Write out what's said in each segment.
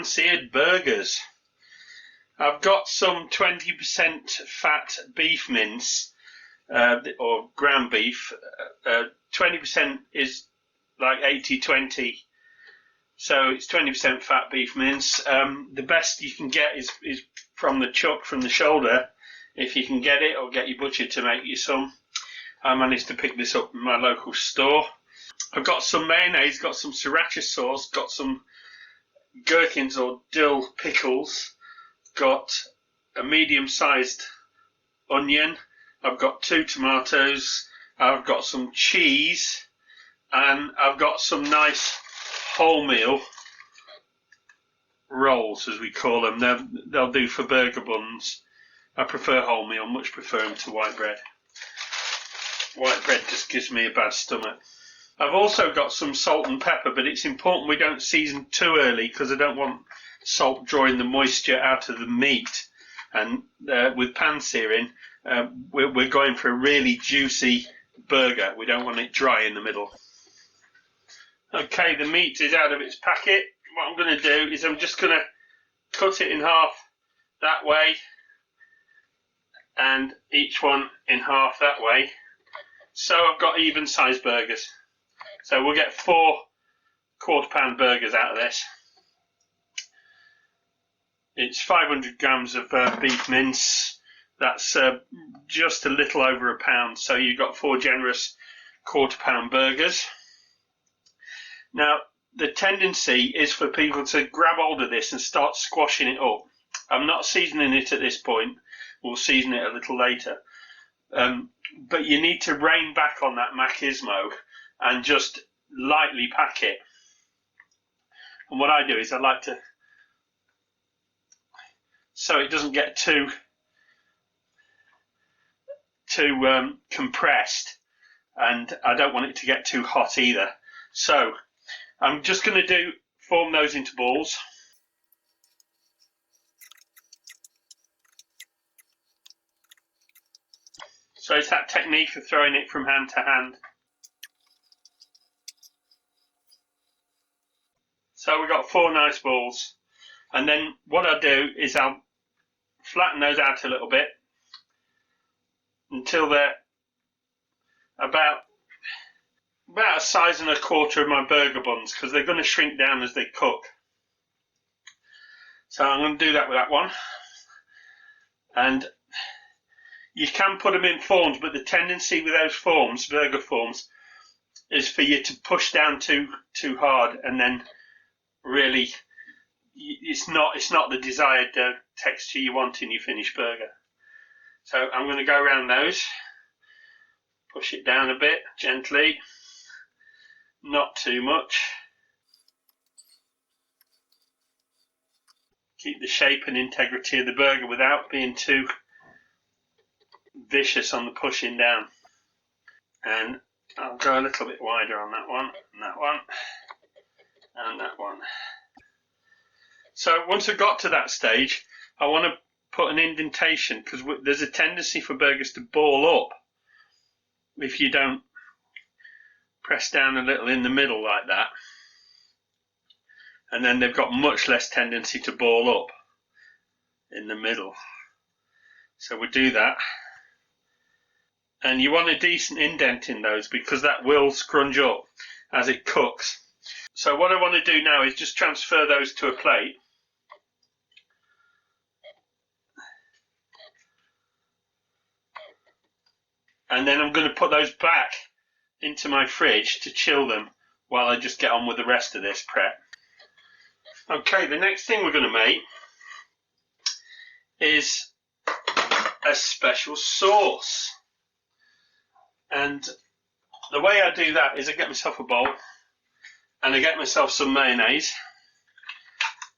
pan-seared burgers. I've got some 20% fat beef mince, or ground beef. 20% is like 80-20, so it's 20% fat beef mince. The best you can get is from the chuck, from the shoulder, if you can get it, or get your butcher to make you some. I managed to pick this up in my local store. I've got some mayonnaise, got some sriracha sauce, got some gherkins or dill pickles, got a medium-sized onion, I've got 2 tomatoes, I've got some cheese, and I've got some nice wholemeal rolls, as we call them. They'll do for burger buns. I prefer wholemeal, much prefer them to white bread. White bread just gives me a bad stomach. I've also got some salt and pepper, but it's important we don't season too early because I don't want salt drawing the moisture out of the meat. And with pan-searing, we're going for a really juicy burger. We don't want it dry in the middle. Okay, the meat is out of its packet. What I'm going to do is I'm just going to cut it in half that way, and each one in half that way. So I've got even sized burgers. So we'll get 4 quarter-pound burgers out of this. It's 500 grams of beef mince. That's just a little over £1. So you've got 4 generous quarter-pound burgers. Now, the tendency is for people to grab hold of this and start squashing it up. I'm not seasoning it at this point. We'll season it a little later. But you need to rein back on that machismo and just lightly pack it. And what I do is I like to, so it doesn't get too compressed, and I don't want it to get too hot either. So I'm just going to form those into balls. So it's that technique of throwing it from hand to hand. So we've got 4 nice balls, and then what I'll do is I'll flatten those out a little bit until they're about a size and a quarter of my burger buns, because they're going to shrink down as they cook. So I'm going to do that with that one. And you can put them in forms, but the tendency with those forms, burger forms, is for you to push down too hard, and then really it's not the desired texture you want in your finished burger. So I'm going to go around those, push it down a bit gently, not too much. Keep the shape and integrity of the burger without being too vicious on the pushing down. And I'll go a little bit wider on that one, and that one, and that one. So once I've got to that stage, I want to put an indentation, because there's a tendency for burgers to ball up if you don't press down a little in the middle like that. And then they've got much less tendency to ball up in the middle. So we do that. And you want a decent indent in those, because that will scrunch up as it cooks. So what I want to do now is just transfer those to a plate. And then I'm going to put those back into my fridge to chill them while I just get on with the rest of this prep. Okay, the next thing we're going to make is a special sauce. And the way I do that is I get myself a bowl, and I get myself some mayonnaise,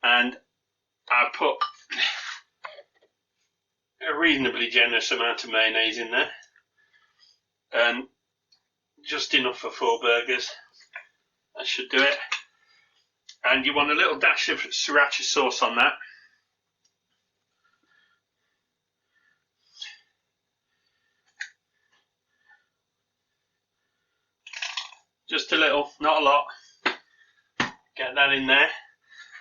and I put a reasonably generous amount of mayonnaise in there, and just enough for 4 burgers. That should do it. And you want a little dash of sriracha sauce on that. Just a little, not a lot. Get that in there.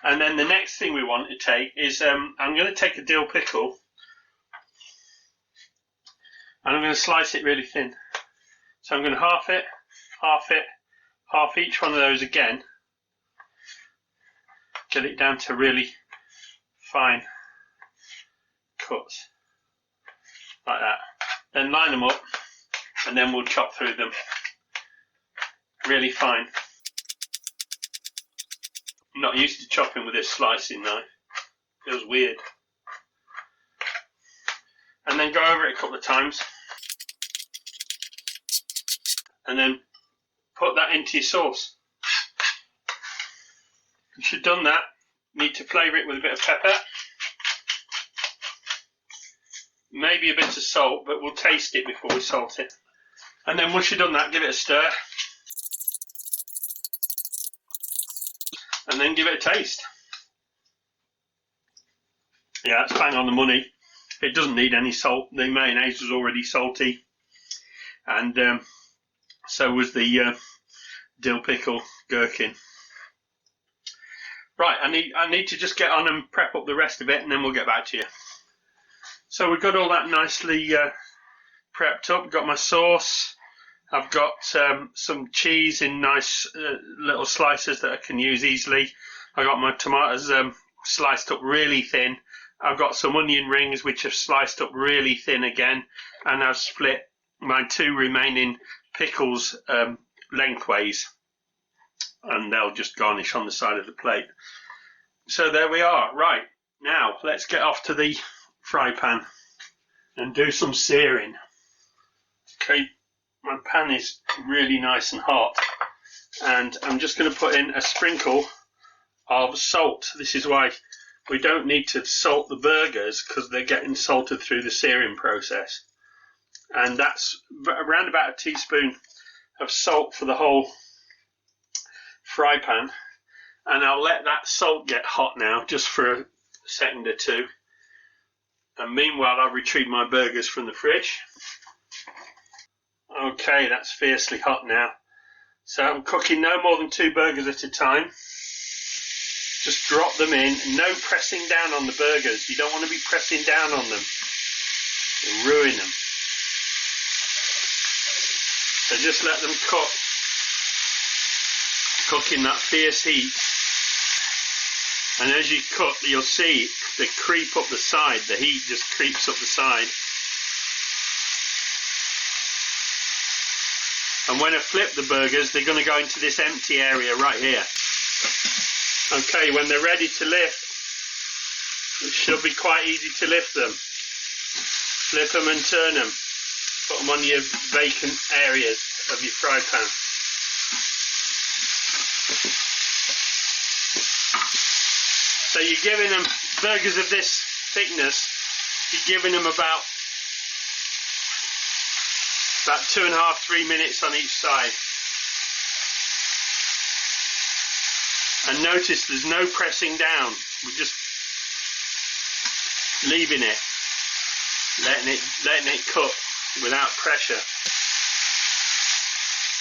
And then the next thing we want to take is, I'm going to take a dill pickle and I'm going to slice it really thin. So I'm going to half it, half each one of those again. Get it down to really fine cuts, like that. Then line them up and then we'll chop through them really fine. I'm not used to chopping with this slicing knife. Feels weird. And then go over it a couple of times. And then put that into your sauce. Once you've done that, you need to flavour it with a bit of pepper. Maybe a bit of salt, but we'll taste it before we salt it. And then once you've done that, give it a stir. And then give it a taste. Yeah, that's bang on the money. It doesn't need any salt. The mayonnaise was already salty, and so was the dill pickle gherkin. Right, I need to just get on and prep up the rest of it, and then we'll get back to you. So we've got all that nicely prepped up. Got my sauce. I've got some cheese in nice little slices that I can use easily. I got my tomatoes sliced up really thin. I've got some onion rings which have sliced up really thin again, and I've split my 2 remaining pickles lengthways, and they'll just garnish on the side of the plate. So there we are. Right, now let's get off to the fry pan and do some searing. Okay. My pan is really nice and hot, and I'm just going to put in a sprinkle of salt. This is why we don't need to salt the burgers, because they're getting salted through the searing process. And that's around about a teaspoon of salt for the whole fry pan. And I'll let that salt get hot now, just for a second or two. And meanwhile, I'll retrieve my burgers from the fridge. Okay, that's fiercely hot now. So I'm cooking no more than 2 burgers at a time. Just drop them in. No pressing down on the burgers. You don't want to be pressing down on them. You'll ruin them. So just let them cook in that fierce heat. And as you cook, you'll see they creep up the side. The heat just creeps up the side. And when I flip the burgers, they're going to go into this empty area right here. Okay, when they're ready to lift, it should be quite easy to lift them. Flip them and turn them. Put them on your vacant areas of your fry pan. So you're giving them burgers of this thickness, you're giving them about 2.5–3 minutes on each side. And notice there's no pressing down. We're just leaving it, letting it cook without pressure.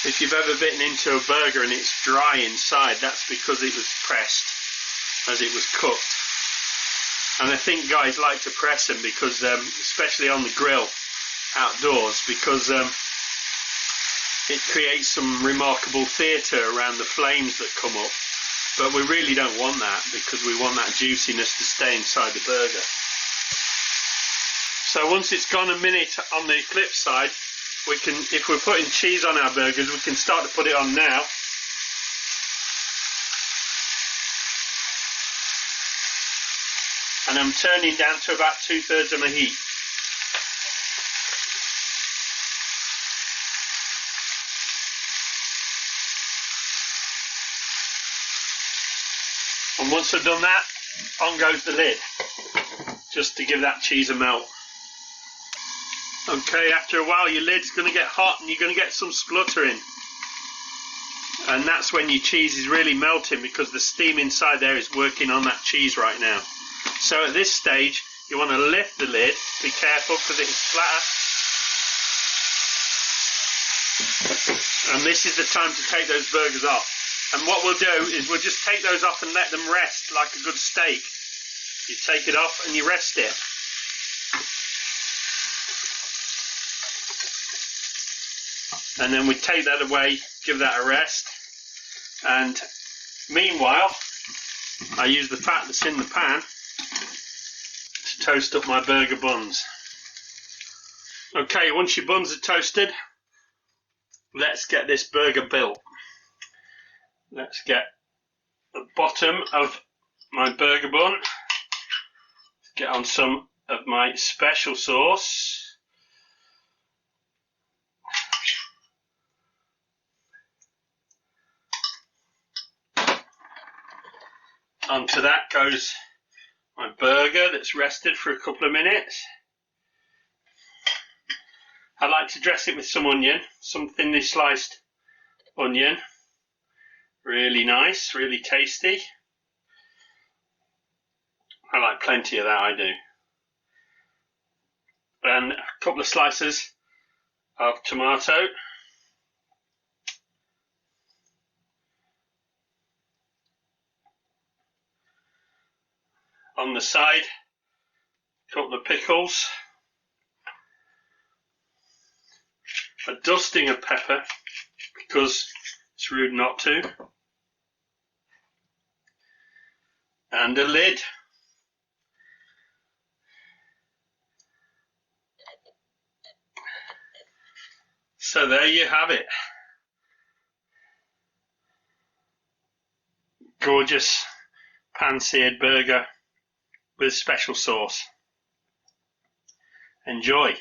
If you've ever bitten into a burger and it's dry inside, that's because it was pressed as it was cooked. And I think guys like to press them because, especially on the grill outdoors, because it creates some remarkable theatre around the flames that come up. But we really don't want that, because we want that juiciness to stay inside the burger. So once it's gone a minute on the flip side, we can, if we're putting cheese on our burgers, we can start to put it on now. And I'm turning down to about 2/3 of my heat. And once I've done that, on goes the lid, just to give that cheese a melt. Okay, after a while your lid's going to get hot and you're going to get some spluttering. And that's when your cheese is really melting, because the steam inside there is working on that cheese right now. So at this stage, you want to lift the lid. Be careful, because it's flatter. And this is the time to take those burgers off. And what we'll do is we'll just take those off and let them rest like a good steak. You take it off and you rest it. And then we take that away, give that a rest. And meanwhile, I use the fat that's in the pan to toast up my burger buns. Okay, once your buns are toasted, let's get this burger built. Let's get the bottom of my burger bun. Get on some of my special sauce. Onto that goes my burger that's rested for a couple of minutes. I like to dress it with some onion, some thinly sliced onion. Really nice, really tasty. I like plenty of that, I do. And a couple of slices of tomato. On the side, a couple of pickles. A dusting of pepper, because it's rude not to. And a lid. So there you have it. Gorgeous pan-seared burger with special sauce. Enjoy.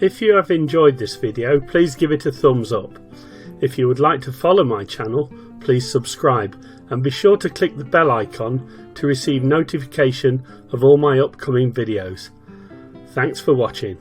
If you have enjoyed this video, please give it a thumbs up. If you would like to follow my channel, please subscribe and be sure to click the bell icon to receive notification of all my upcoming videos. Thanks for watching.